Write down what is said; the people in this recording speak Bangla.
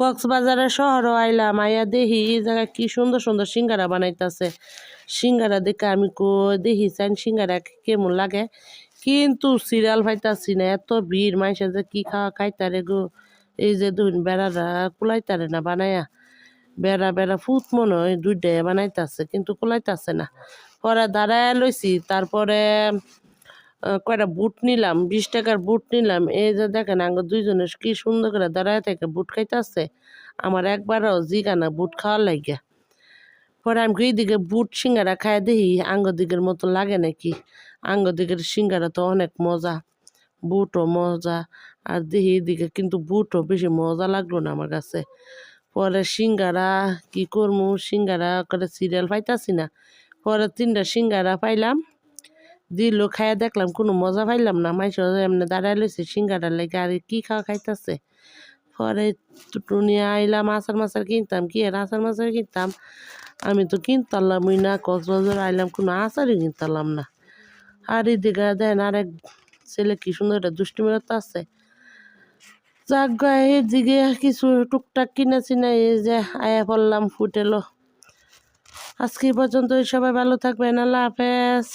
কক্সবাজারের শহরও আইলাম, আইয়া দেখি এই জায়গায় কি সুন্দর সুন্দর সিঙ্গারা বানাইতেছে। সিঙ্গারা দেখে আমি দেখি চাইন সিঙ্গারা কেমন লাগে, কিন্তু সিরিয়াল পাইতাছি না, এত ভিড়, মানুষে যে কি খাওয়া খাইতারে গো। এই যে ধরুন বেড়ারা কুলাইতারে না বানায়া, বেড়া বেড়া ফুট মনে হয় দুইটাই বানাইতেছে, কিন্তু কুলাইতেছে না। পরে দাঁড়ায় লইছি, তারপরে কয়টা বুট নিলাম, 20 টাকার বুট নিলাম। এই যে দেখেন আঙ্গ দুইজনের কি সুন্দর করে দাঁড়ায় থেকে বুট খাইতেছে, আমার একবারও জিগা না বুট খাওয়ার লাগিয়া। পরে আমি এইদিকে বুট সিঙ্গারা খাই দেখি আঙ্গ দিকের মতো লাগে নাকি। আঙ্গ দিকের সিঙ্গারা তো অনেক মজা, বুটও মজা, আর দেখি এদিকে কিন্তু বুটও বেশি মজা লাগলো না আমার কাছে। পরে সিঙ্গারা কি করবো, সিঙ্গারা করে সিরিয়াল পাইতাছি না। পরে 3টা সিঙ্গারা পাইলাম, দিল খাইয়া দেখলাম কোনো মজা পাইলাম না। মাইস এমনি দাঁড়ায় লইছে সিঙ্গারা লেগে, আর কি খাওয়া খাইতেছে। পরে টুনিয়া আইলাম, আচার মাচার কিনতাম, কি আর আচার মাচার কিনতাম, আমি তো কিনতামই না। কক্সবাজার আইলাম কোনো আচারই কিনতাম না। আর এদিকে দেন আরেক ছেলে কি সুন্দর একটা দুষ্টুমি করতে আছে। যাক গে, এদিকে কিছু টুকটাক কিনেছি না, এই যে আয়া পড়লাম ফুটেলো। আজকে পর্যন্ত সবাই ভালো থাকবেন, আল্লাহ হাফেজ।